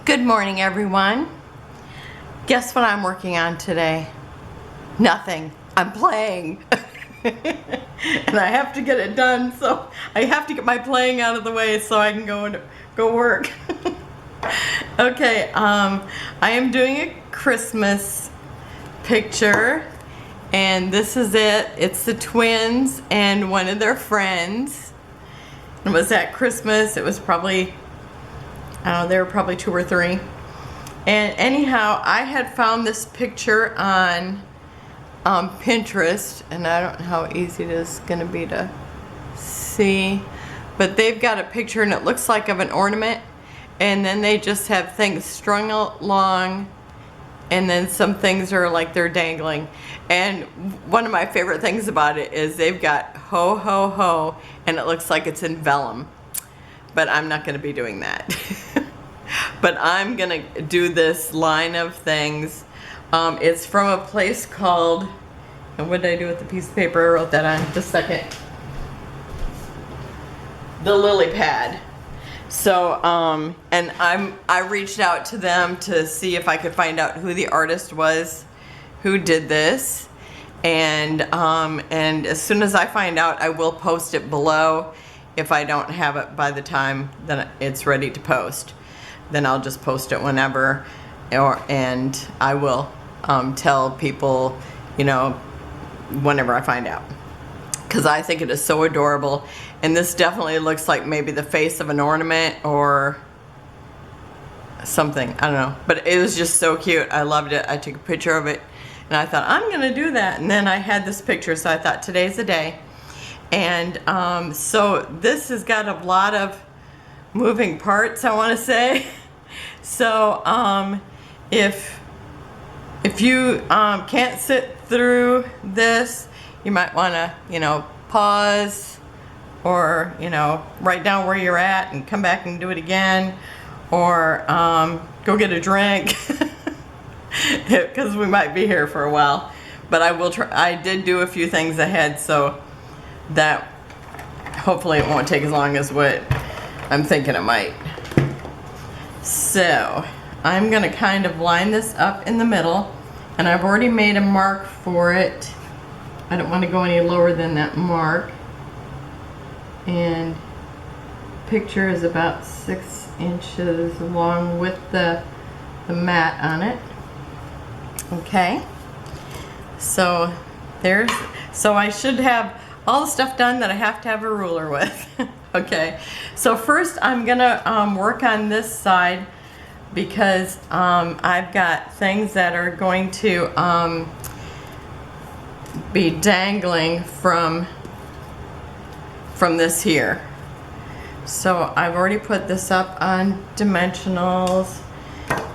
Good morning, everyone. Guess what I'm working on today? Nothing. I'm playing. And I have to get it done, so I have to get my playing out of the way so I can go work. Okay, I am doing a Christmas picture, and this is it. It's the twins and one of their friends. It was at Christmas. It was probably, I don't know, they were probably 2 or 3. And anyhow, I had found this picture on Pinterest, and I don't know how easy it is going to be to see, but they've got a picture and it looks like of an ornament, and then they just have things strung along, and then some things are like they're dangling. And one of my favorite things about it is they've got ho ho ho, and it looks like it's in vellum, but I'm not going to be doing that. But I'm gonna do this line of things. It's from a place called, and what did I do with the piece of paper? I wrote that on, just a second. The Lily Pad. So, and I reached out to them to see if I could find out who the artist was who did this. And as soon as I find out, I will post it below. If I don't have it by the time that it's ready to post, then I'll just post it whenever, and I will tell people, you know, whenever I find out, because I think it is so adorable. And this definitely looks like maybe the face of an ornament or something, I don't know, but it was just so cute. I loved it. I took a picture of it and I thought, I'm gonna do that, and then I had this picture, so I thought today's the day. And so this has got a lot of moving parts, I want to say. So if you can't sit through this, you might want to, you know, pause, or, you know, write down where you're at and come back and do it again, or go get a drink, because we might be here for a while. But I will try. I did do a few things ahead, so that hopefully it won't take as long as what I'm thinking it might. So I'm gonna kind of line this up in the middle, and I've already made a mark for it. I don't want to go any lower than that mark. And picture is about 6 inches long with the mat on it. Okay, so I should have all the stuff done that I have to have a ruler with. Okay, so first I'm gonna work on this side, because I've got things that are going to be dangling from this here. So I've already put this up on dimensionals,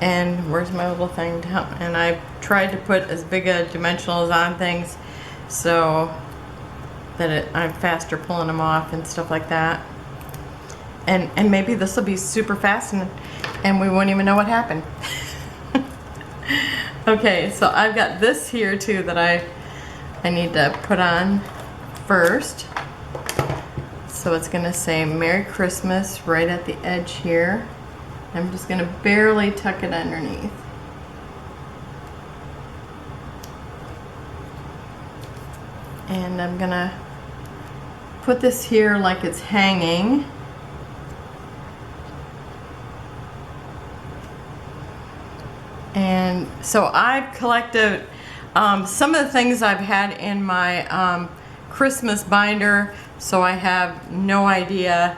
and where's my little thing to help? And I've tried to put as big a dimensionals on things so that I'm faster pulling them off and stuff like that. And maybe this will be super fast, and we won't even know what happened. Okay, so I've got this here too that I need to put on first. So it's gonna say Merry Christmas right at the edge here. I'm just gonna barely tuck it underneath. And I'm gonna put this here like it's hanging. And so I've collected some of the things I've had in my Christmas binder, so I have no idea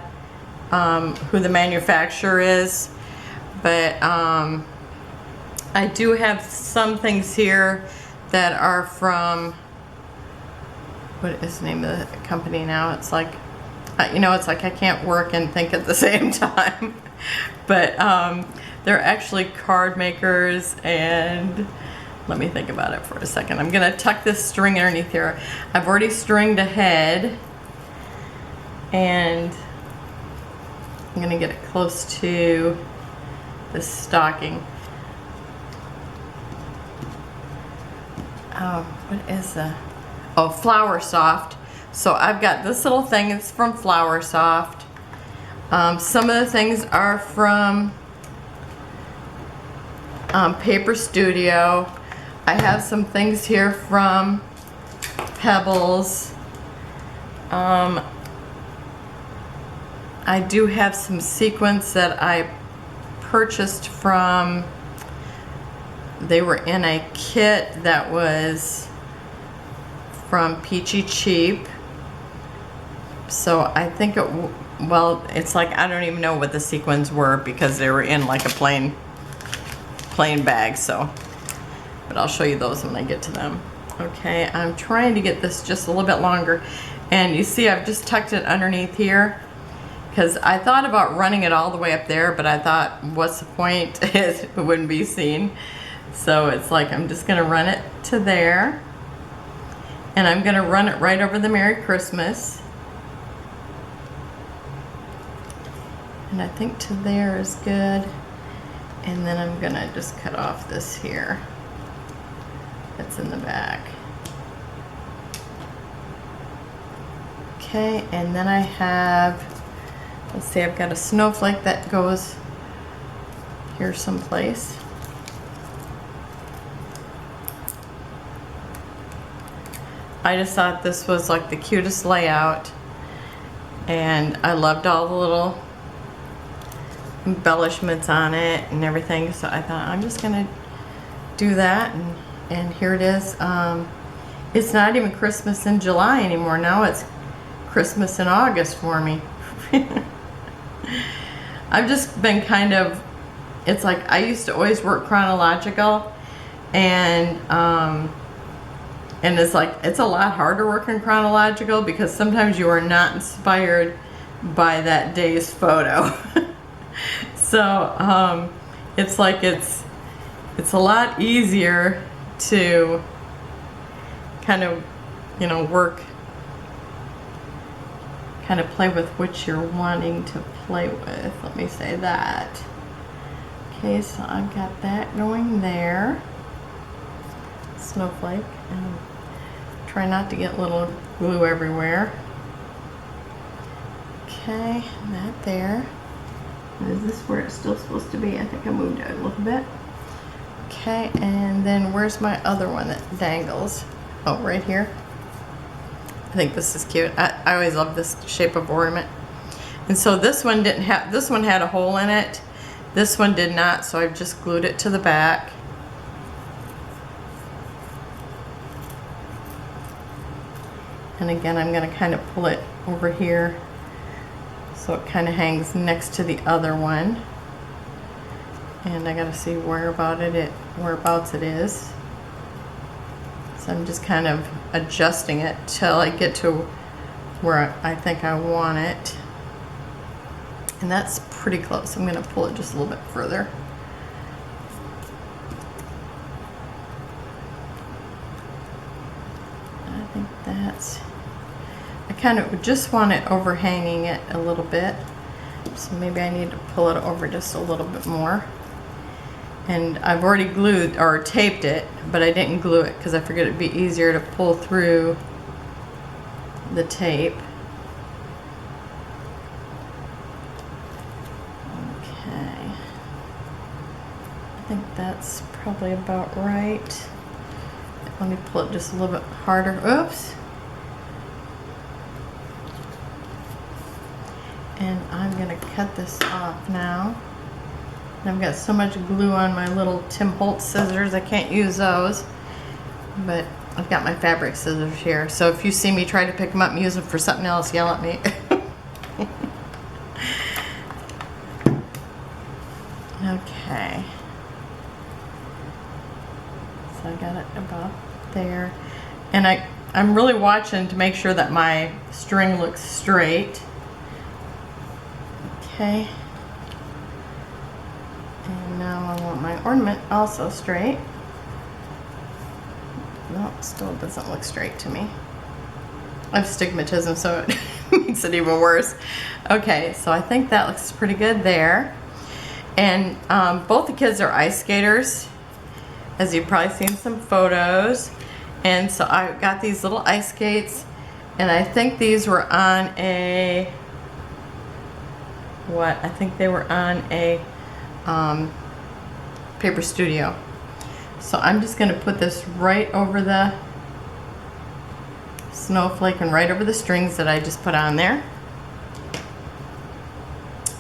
who the manufacturer is, but I do have some things here that are from, what is the name of the company now? It's like, you know, it's like I can't work and think at the same time. But they're actually card makers, and let me think about it for a second. I'm gonna tuck this string underneath here. I've already stringed ahead, and I'm gonna get it close to the stocking. What is the, oh, Flower Soft. So I've got this little thing, it's from Flower Soft. Some of the things are from Paper Studio. I have some things here from Pebbles. I do have some sequins that I purchased from, they were in a kit that was from Peachy Cheap. So I think well, it's like, I don't even know what the sequins were because they were in like a plain bag, so, but I'll show you those when I get to them. Okay, I'm trying to get this just a little bit longer, and you see I've just tucked it underneath here because I thought about running it all the way up there, but I thought, what's the point? It wouldn't be seen. So it's like, I'm just gonna run it to there, and I'm gonna run it right over the Merry Christmas. And I think to there is good. And then I'm gonna just cut off this here that's in the back. Okay, and then I have, let's see, I've got a snowflake that goes here someplace. I just thought this was like the cutest layout, and I loved all the little embellishments on it and everything, so I thought I'm just gonna do that, and here it is. It's not even Christmas in July anymore. Now it's Christmas in August for me. I've just been kind of, it's like I used to always work chronological, and it's like, it's a lot harder working chronological because sometimes you are not inspired by that day's photo. So it's like it's a lot easier to kind of, you know, work, kind of play with what you're wanting to play with. Let me say that. Okay, so I've got that going there. Snowflake. And try not to get little glue everywhere. Okay, that there. Is this where it's still supposed to be? I think I moved it a little bit. Okay, and then where's my other one that dangles? Oh, right here. I think this is cute. I always love this shape of ornament. And so this one didn't have, this one had a hole in it. This one did not, so I've just glued it to the back. And again, I'm going to kind of pull it over here so it kind of hangs next to the other one. And I got to see whereabouts it is. So I'm just kind of adjusting it till I get to where I think I want it. And that's pretty close. I'm going to pull it just a little bit further. I think that's, I kind of just want it overhanging it a little bit. So maybe I need to pull it over just a little bit more. And I've already glued or taped it, but I didn't glue it because I figured it'd be easier to pull through the tape. Okay. I think that's probably about right. Let me pull it just a little bit harder. Oops. And I'm going to cut this off now. And I've got so much glue on my little Tim Holtz scissors, I can't use those. But I've got my fabric scissors here. So if you see me try to pick them up and use them for something else, yell at me. Okay. So I got it about there. And I'm really watching to make sure that my string looks straight. Okay. And now I want my ornament also straight. No, it still doesn't look straight to me. I have astigmatism, so it makes it even worse. Okay, so I think that looks pretty good there. And both the kids are ice skaters, as you've probably seen some photos. And so I got these little ice skates, and I think these were on a, what? I think they were on a Paper Studio. So I'm just going to put this right over the snowflake and right over the strings that I just put on there.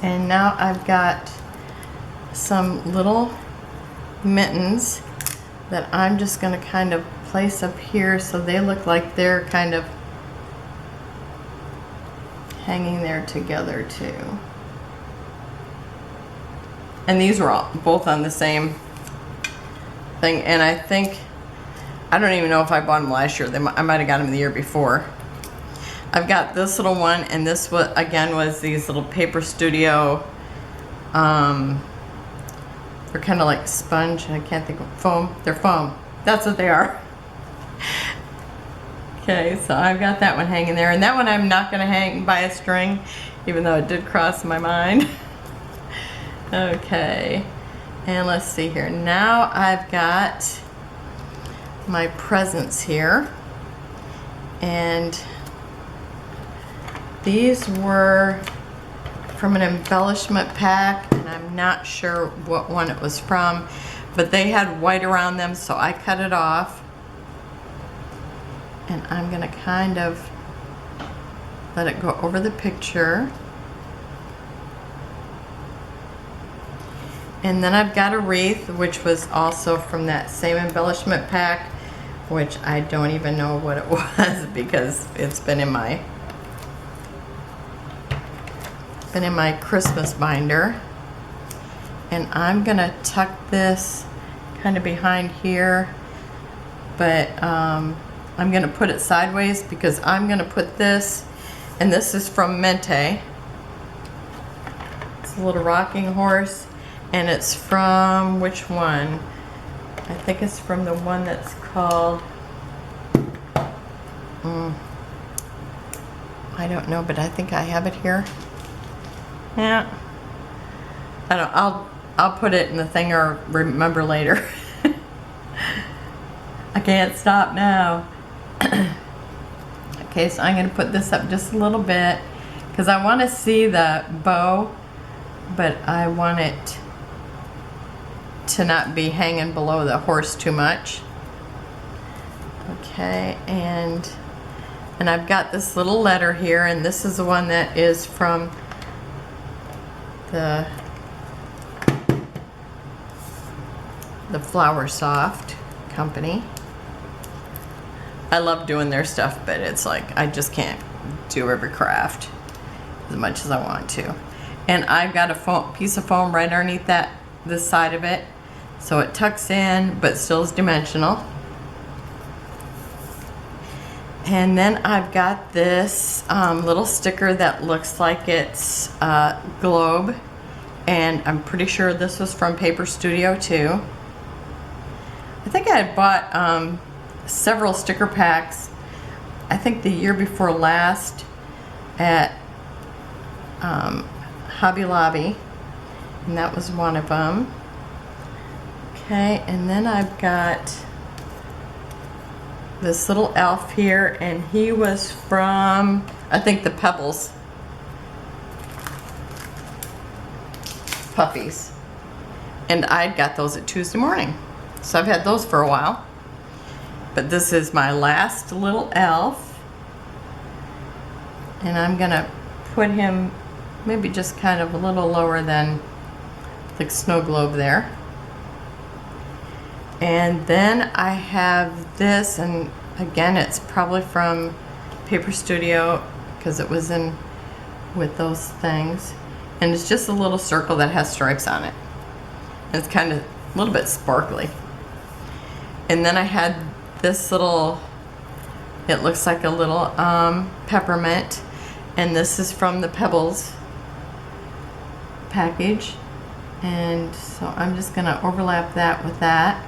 And now I've got some little mittens that I'm just going to kind of place up here so they look like they're kind of hanging there together too. And these were all, both on the same thing, and I think, I don't even know if I bought them last year. I might have got them the year before. I've got this little one, and this was, again, was these little Paper Studio, they're kind of like sponge, I can't think of, foam. They're foam. That's what they are. Okay, so I've got that one hanging there, and that one I'm not going to hang by a string, even though it did cross my mind. Okay, and let's see here. Now I've got my presents here, and these were from an embellishment pack, and I'm not sure what one it was from, but they had white around them, so I cut it off. And I'm gonna kind of let it go over the picture. And then I've got a wreath, which was also from that same embellishment pack, which I don't even know what it was because it's been in my Christmas binder. And I'm gonna tuck this kind of behind here, but I'm gonna put it sideways because I'm gonna put this, and this is from Mintay. It's a little rocking horse, and it's from which one? I think it's from the one that's called, I don't know, but I think I have it here. Yeah, I don't. I'll put it in the thing or remember later. I can't stop now. Okay, so I'm going to put this up just a little bit because I want to see the bow, but I want it to not be hanging below the horse too much. Okay, and I've got this little letter here, and this is the one that is from the Flower Soft company. I love doing their stuff, but it's like I just can't do every craft as much as I want to. And I've got a piece of foam right underneath this side of it, so it tucks in but still is dimensional. And then I've got this little sticker that looks like it's a globe, and I'm pretty sure this was from Paper Studio too. I think I had bought several sticker packs, I think the year before last at Hobby Lobby, and that was one of them. Okay, and then I've got this little elf here, and he was from, I think, the Pebbles puppies, and I'd got those at Tuesday morning, so I've had those for a while. But this is my last little elf, and I'm gonna put him maybe just kind of a little lower than the snow globe there. And then I have this, and again it's probably from Paper Studio because it was in with those things, and it's just a little circle that has stripes on it, and it's kind of a little bit sparkly. And then I had this little, it looks like a little peppermint, and this is from the Pebbles package, and so I'm just gonna overlap that with that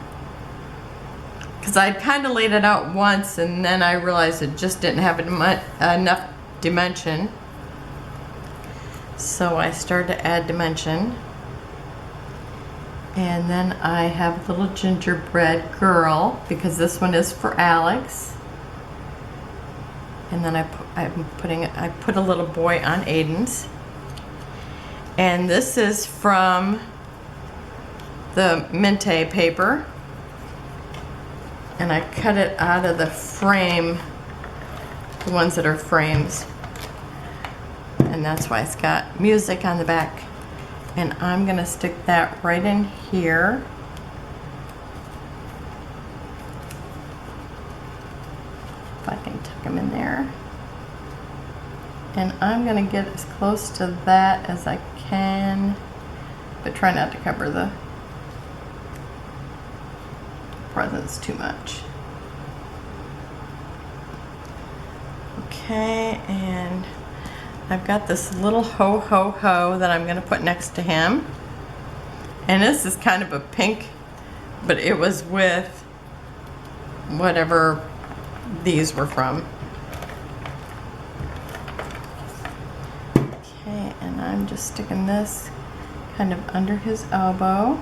because I'd kind of laid it out once, and then I realized it just didn't have enough dimension, so I started to add dimension. And then I have a little gingerbread girl because this one is for Alex. And then I put a little boy on Aiden's. And this is from the Mintay paper, and I cut it out of the frame, the ones that are frames, and that's why it's got music on the back. And I'm gonna stick that right in here. If I can tuck them in there. And I'm gonna get as close to that as I can, but try not to cover the presents too much. Okay, and I've got this little ho ho ho that I'm gonna put next to him. And this is kind of a pink, but it was with whatever these were from. Okay, and I'm just sticking this kind of under his elbow.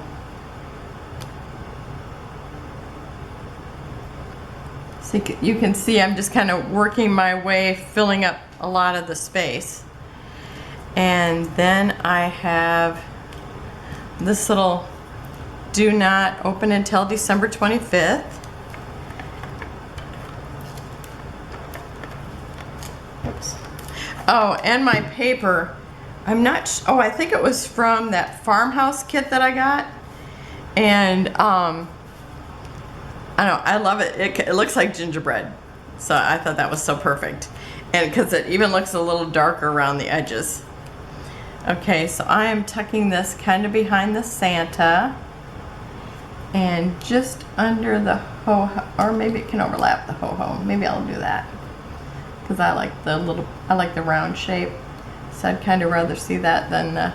So you can see I'm just kind of working my way, filling up a lot of the space. And then I have this little do not open until December 25th. Oops. Oh, and my paper, I'm not, oh, I think it was from that farmhouse kit that I got. And I don't know, I love it. It looks like gingerbread. So I thought that was so perfect. And because it even looks a little darker around the edges. Okay, so I am tucking this kind of behind the Santa. And just under the ho-ho, or maybe it can overlap the ho-ho. Maybe I'll do that. Because I like the round shape. So I'd kind of rather see that than the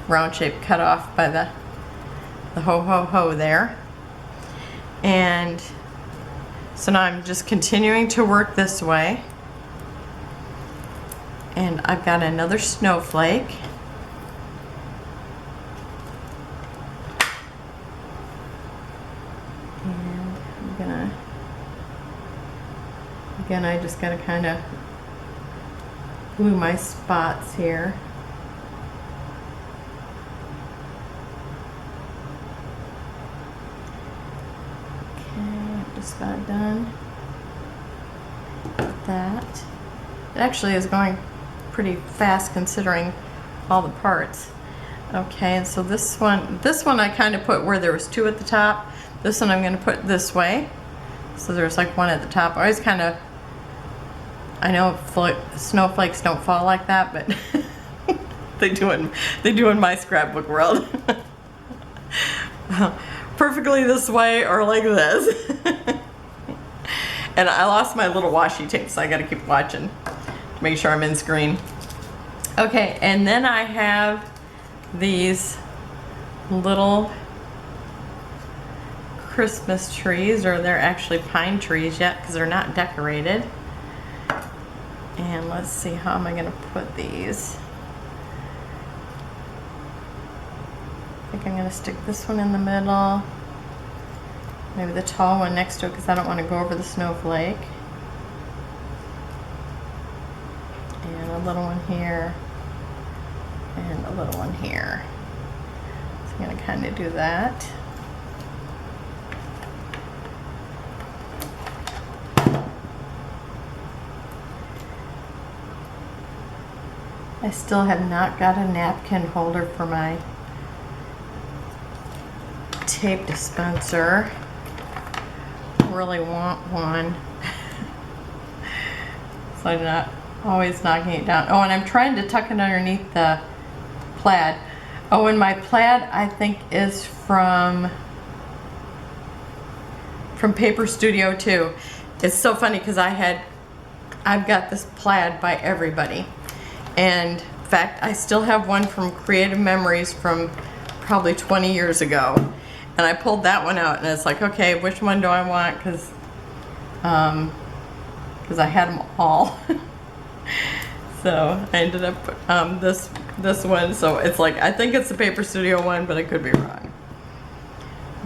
round shape cut off by the ho-ho-ho there. And so now I'm just continuing to work this way. And I've got another snowflake. And I'm gonna, again, I just gotta kind of glue my spots here. Just about done with that. It actually is going pretty fast considering all the parts. Okay, and so this one I kind of put where there was two at the top. This one I'm going to put this way. So there's like one at the top. I always kind of, I know snowflakes don't fall like that, but they do in my scrapbook world. Perfectly this way or like this. And I lost my little washi tape, so I gotta keep watching to make sure I'm in screen. Okay, and then I have these little Christmas trees, or they're actually pine trees yet because they're not decorated. And let's see, how am I gonna put these? I think I'm gonna stick this one in the middle. Maybe the tall one next to it because I don't want to go over the snowflake. And a little one here. And a little one here. So I'm going to kind of do that. I still have not got a napkin holder for my tape dispenser. Really want one. So I'm not always knocking it down. Oh, and I'm trying to tuck it underneath the plaid. Oh, and my plaid I think is from Paper Studio too. It's so funny because I've got this plaid by everybody. And in fact, I still have one from Creative Memories from probably 20 years ago. And I pulled that one out, and it's like, okay, which one do I want? Because I had them all. So I ended up this one. So it's like, I think it's the Paper Studio one, but I could be wrong.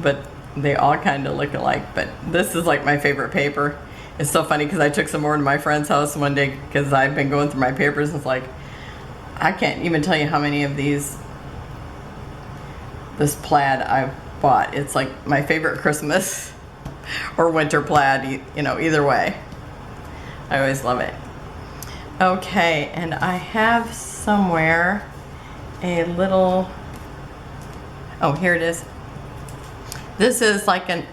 But they all kind of look alike. But this is like my favorite paper. It's so funny because I took some more to my friend's house one day because I've been going through my papers. And it's like, I can't even tell you how many of this plaid bought. It's like my favorite Christmas or winter plaid, you know, either way. I always love it. Okay, and I have somewhere a little, oh, here it is. This is like a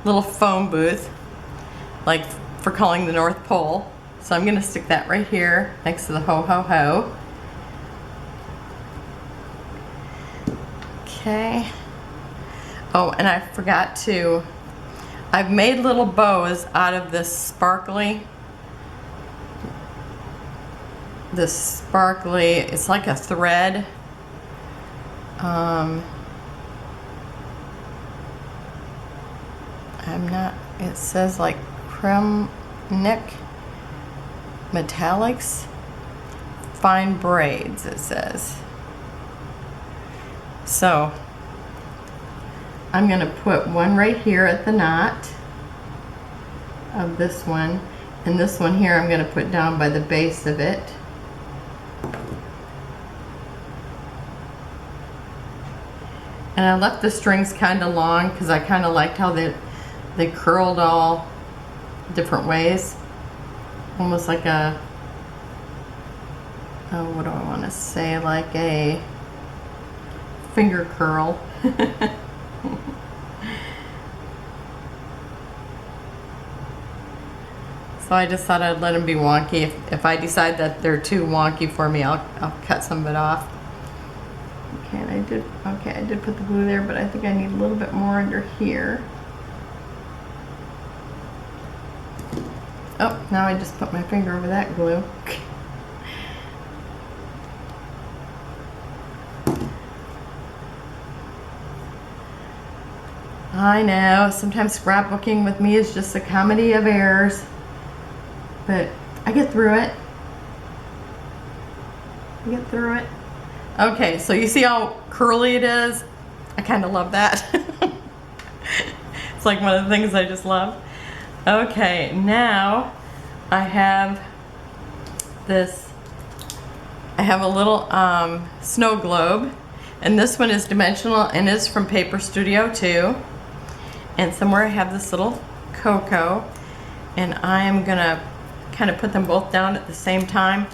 little phone booth, like for calling the North Pole. So I'm gonna stick that right here next to the ho ho ho. Okay. Oh, and I forgot to, I've made little bows out of this sparkly, it's like a thread. It says like creme neck metallics, fine braids, it says. So I'm going to put one right here at the knot of this one, and this one here I'm going to put down by the base of it. And I left the strings kind of long because I kind of liked how they curled all different ways. Almost like a, oh, what do I want to say, like a finger curl. So I just thought I'd let them be wonky. If I decide that they're too wonky for me, I'll cut some of it off. Okay, and I did put the glue there, but I think I need a little bit more under here. Oh, now I just put my finger over that glue. I know, sometimes scrapbooking with me is just a comedy of errors, but I get through it. Okay, so you see how curly it is? I kind of love that. It's like one of the things I just love. Okay, now I have this, I have a little snow globe, and this one is dimensional and is from Paper Studio too. And somewhere I have this little cocoa, and I am gonna kind of put them both down at the same time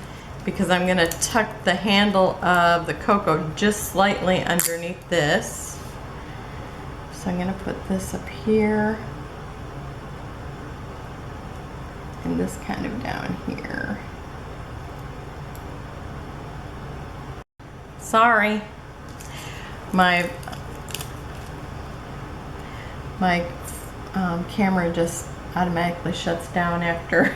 because I'm gonna tuck the handle of the cocoa just slightly underneath this. So I'm gonna put this up here and this kind of down here. Sorry, my camera just automatically shuts down after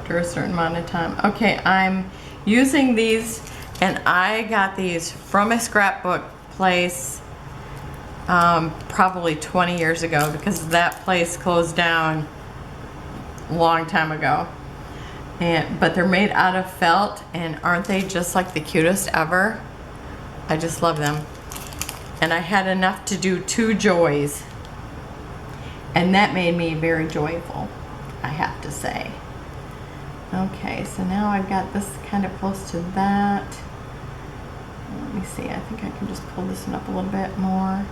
a certain amount of time. Okay, I'm using these, and I got these from a scrapbook place probably 20 years ago because that place closed down a long time ago. But they're made out of felt, and aren't they just like the cutest ever? I just love them. And I had enough to do 2 joys, and that made me very joyful, I have to say. Okay, so now I've got this kind of close to that. Let me see, I think I can just pull this one up a little bit more.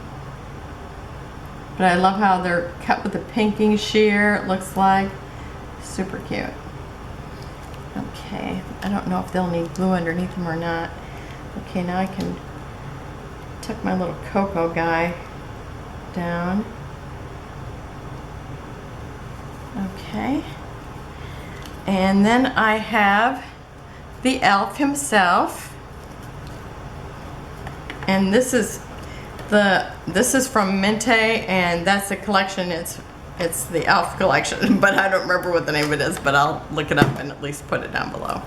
But I love how they're cut with a pinking shear, it looks like. Super cute. Okay, I don't know if they'll need glue underneath them or not. Okay, now I can tuck my little cocoa guy down. Okay. And then I have the elf himself. And this is from Mintay, and that's a collection. It's the elf collection, but I don't remember what the name of it is, but I'll look it up and at least put it down below.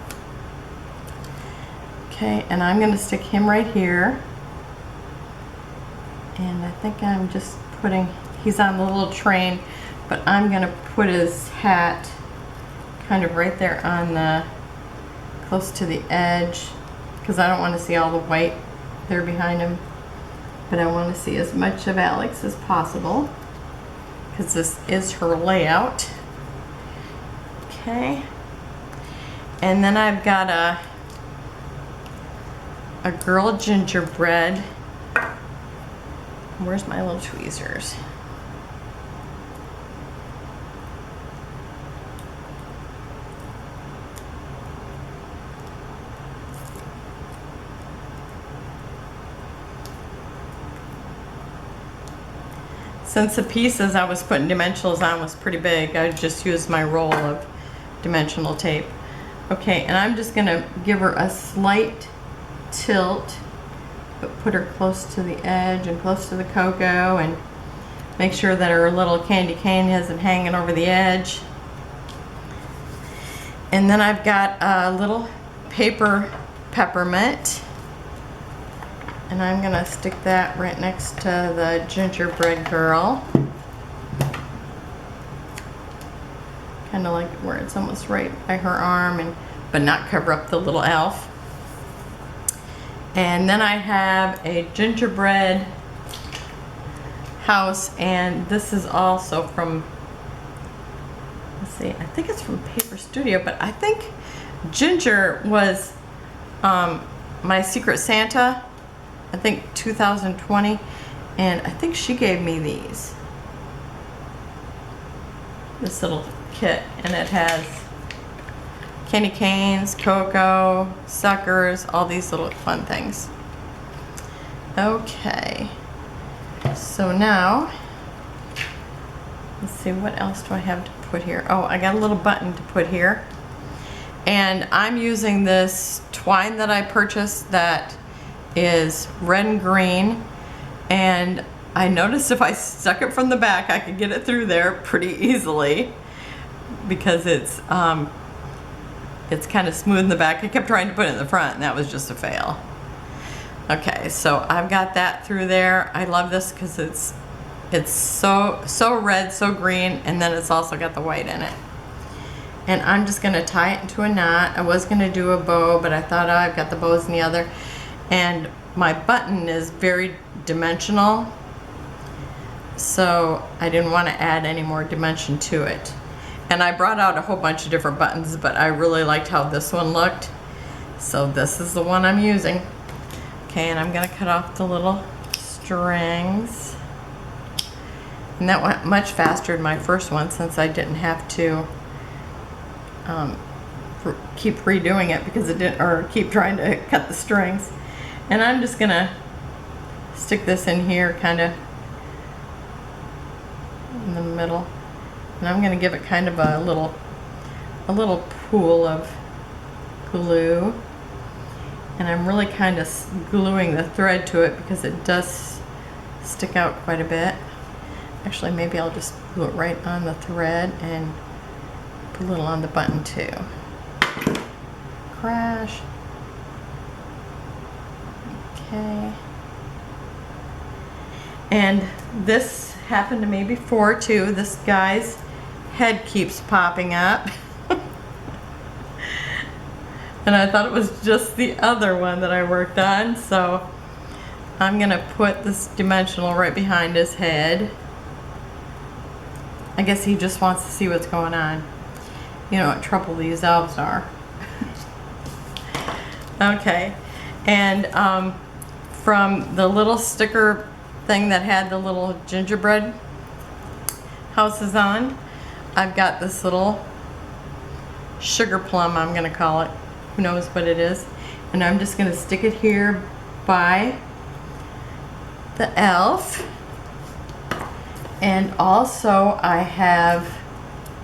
Okay, and I'm going to stick him right here. And I think I'm just putting, he's on the little train, but I'm going to put his hat kind of right there on the, close to the edge, because I don't want to see all the white there behind him, but I want to see as much of Alex as possible, because this is her layout. Okay, and then I've got a girl gingerbread Where's my little tweezers? Since the pieces I was putting dimensionals on was pretty big, I just used my roll of dimensional tape. Okay, and I'm just gonna give her a slight tilt, but put her close to the edge and close to the cocoa, and make sure that her little candy cane isn't hanging over the edge. And then I've got a little paper peppermint, and I'm gonna stick that right next to the gingerbread girl. Kind of like where it's almost right by her arm, but not cover up the little elf. And then I have a gingerbread house, and this is also from, let's see, I think it's from Paper Studio, but I think Ginger was my Secret Santa, I think 2020, and I think she gave me these. This little kit, and it has candy canes, cocoa, suckers, all these little fun things. Okay, so now let's see, what else do I have to put here? Oh, I got a little button to put here, and I'm using this twine that I purchased that is red and green, and I noticed if I stuck it from the back I could get it through there pretty easily, because it's kind of smooth in the back. I kept trying to put it in the front, and that was just a fail. Okay, so I've got that through there. I love this because it's so red, so green, and then it's also got the white in it. And I'm just gonna tie it into a knot. I was gonna do a bow, but I thought, oh, I've got the bows in the other. And my button is very dimensional, so I didn't want to add any more dimension to it. And I brought out a whole bunch of different buttons, but I really liked how this one looked, so this is the one I'm using. Okay, and I'm gonna cut off the little strings, and that went much faster than my first one, since I didn't have to keep redoing it because it didn't, or keep trying to cut the strings. And I'm just gonna stick this in here, kind of in the middle, and I'm gonna give it kind of a little pool of glue, and I'm really kind of gluing the thread to it because it does stick out quite a bit. Actually, maybe I'll just glue it right on the thread and put a little on the button too. Crash. Okay. And this happened to me before too. This guy's head keeps popping up. And I thought it was just the other one that I worked on, so I'm gonna put this dimensional right behind his head. I guess he just wants to see what's going on. You know what trouble these elves are. Okay, and from the little sticker thing that had the little gingerbread houses on, I've got this little sugar plum, I'm gonna call it. Who knows what it is? And I'm just gonna stick it here by the elf. And also I have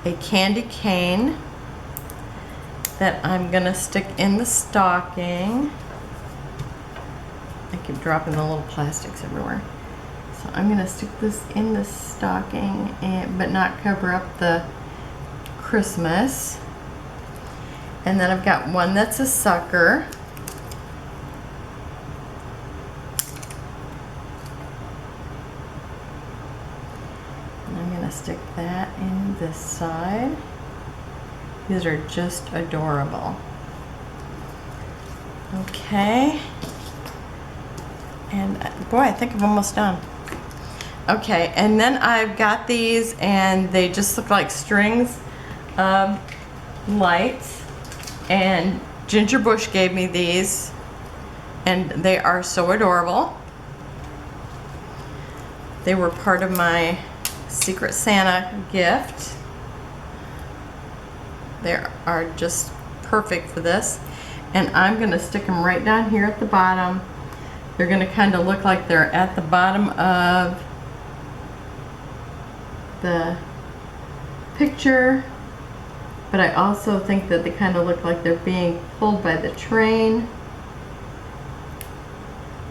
a candy cane that I'm gonna stick in the stocking. I keep dropping the little plastics everywhere. So I'm gonna stick this in the stocking, but not cover up the Christmas. And then I've got one that's a sucker. And I'm gonna stick that in this side. These are just adorable. Okay. And boy, I think I'm almost done. Okay, and then I've got these, and they just look like strings of lights. And Ginger Bush gave me these, and they are so adorable. They were part of my Secret Santa gift. They are just perfect for this. And I'm gonna stick them right down here at the bottom. They're gonna kind of look like they're at the bottom of the picture, but I also think that they kind of look like they're being pulled by the train.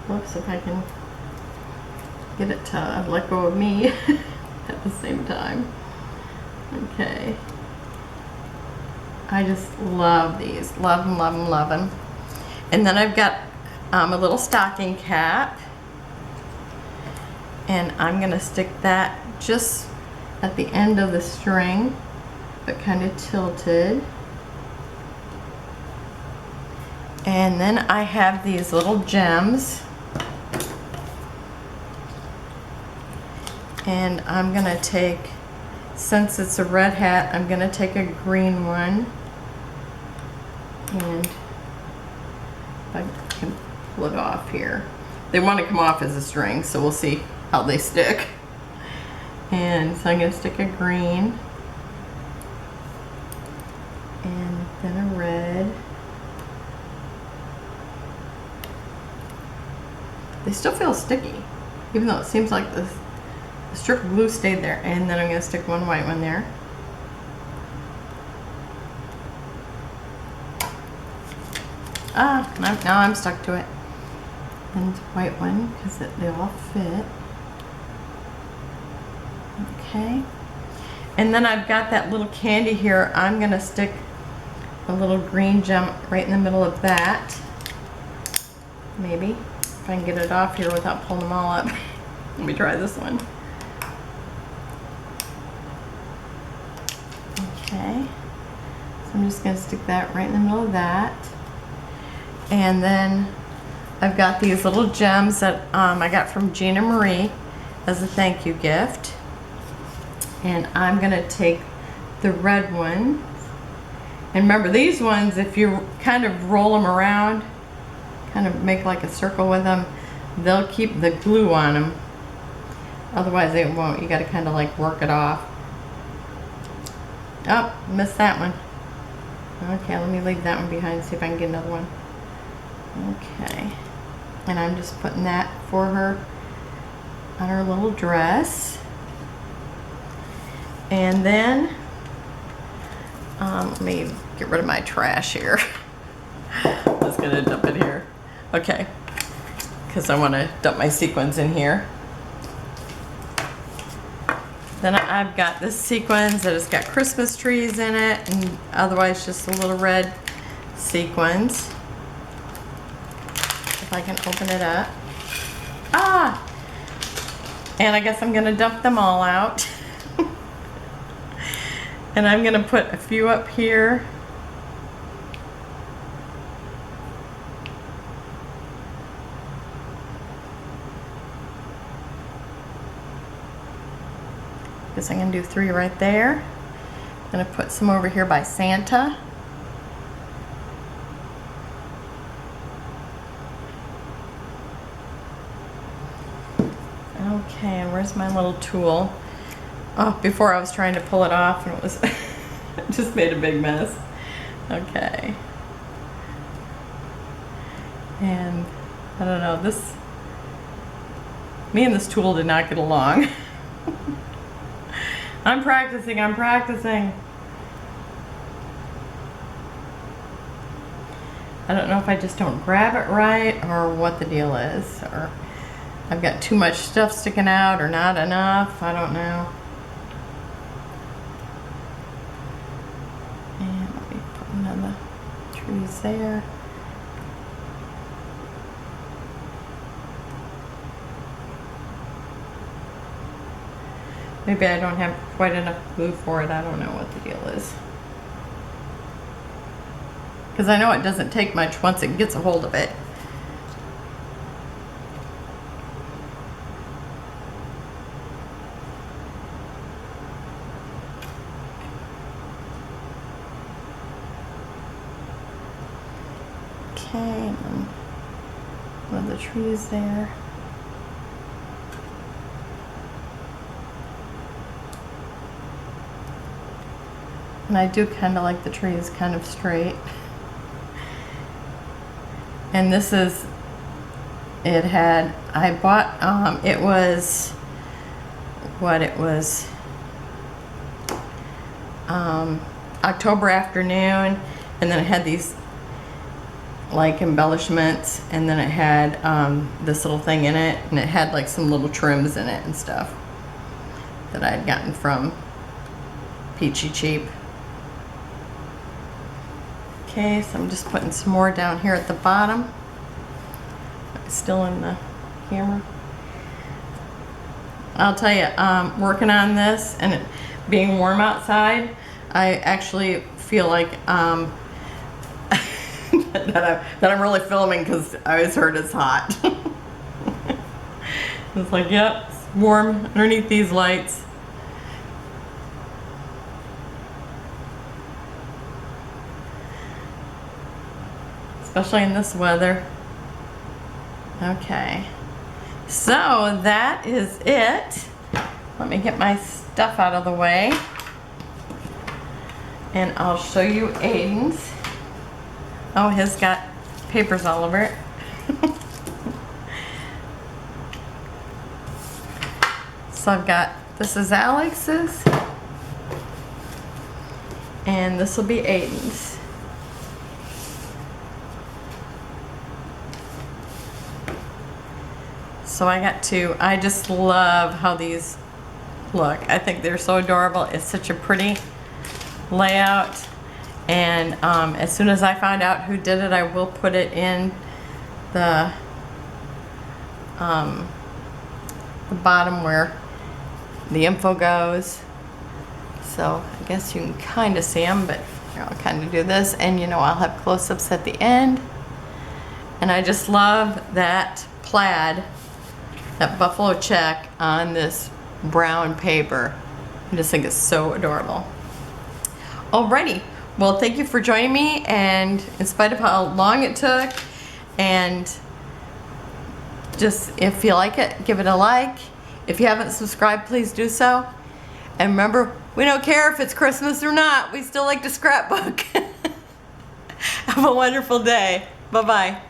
Whoops, if I can get it to let go of me at the same time. Okay. I just love these. Love them, love them, love them. And then I've got a little stocking cap. And I'm going to stick that just at the end of the string, but kind of tilted. And then I have these little gems. And I'm going to take, since it's a red hat, I'm going to take a green one. And if I can pull it off here. They want to come off as a string, so we'll see how they stick. And so I'm going to stick a green. And then a red. They still feel sticky, even though it seems like the strip of glue stayed there. And then I'm going to stick one white one there. Ah, now I'm stuck to it. And white one, because they all fit. Okay. And then I've got that little candy here. I'm going to stick a little green gem right in the middle of that. Maybe. If I can get it off here without pulling them all up. Let me try this one. Okay. So I'm just going to stick that right in the middle of that. And then I've got these little gems that I got from Gina Marie as a thank you gift. And I'm going to take the red one. And remember, these ones, if you kind of roll them around, kind of make like a circle with them, they'll keep the glue on them. Otherwise they won't. You got to kind of like work it off. Oh, missed that one. Okay, let me leave that one behind and see if I can get another one. Okay. And I'm just putting that for her on her little dress. And then, let me get rid of my trash here. I'm just gonna dump it here. Okay, because I want to dump my sequins in here. Then I've got this sequins that has got Christmas trees in it, and otherwise just a little red sequins. If I can open it up. Ah! And I guess I'm gonna dump them all out. And I'm gonna put a few up here. Guess I'm gonna do 3 right there. I'm gonna put some over here by Santa. Okay, and where's my little tool? Oh, before I was trying to pull it off and it was it just made a big mess. Okay. And I don't know, me and this tool did not get along. I'm practicing. I don't know if I just don't grab it right or what the deal is, or I've got too much stuff sticking out or not enough. I don't know. And let me put another trees there. Maybe I don't have quite enough glue for it. I don't know what the deal is. Because I know it doesn't take much once it gets a hold of it. Okay, and then one of the trees there. And I do kind of like the trees kind of straight. And this is, it had, I bought, it was, what it was, October afternoon, and then it had these like embellishments, and then it had this little thing in it, and it had like some little trims in it and stuff that I had gotten from Peachy Cheap. Okay, so I'm just putting some more down here at the bottom. Still in the camera. I'll tell you, working on this and it being warm outside, I actually feel like that I'm really filming because I always heard it's hot. It's like, yep, it's warm underneath these lights. Especially in this weather. Okay, so that is it. Let me get my stuff out of the way and I'll show you Aiden's. Oh, his got papers all over it. So I've got, this is Alex's and this will be Aiden's. So I got two. I just love how these look. I think they're so adorable. It's such a pretty layout. And as soon as I find out who did it, I will put it in the bottom where the info goes. So I guess you can kind of see them, but here, I'll kind of do this. And you know, I'll have close-ups at the end. And I just love that plaid, that buffalo check on this brown paper. I just think it's so adorable. Alrighty, well, thank you for joining me, and in spite of how long it took, and just if you like it, give it a like. If you haven't subscribed, please do so. And remember, we don't care if it's Christmas or not, we still like to scrapbook. Have a wonderful day. Bye-bye.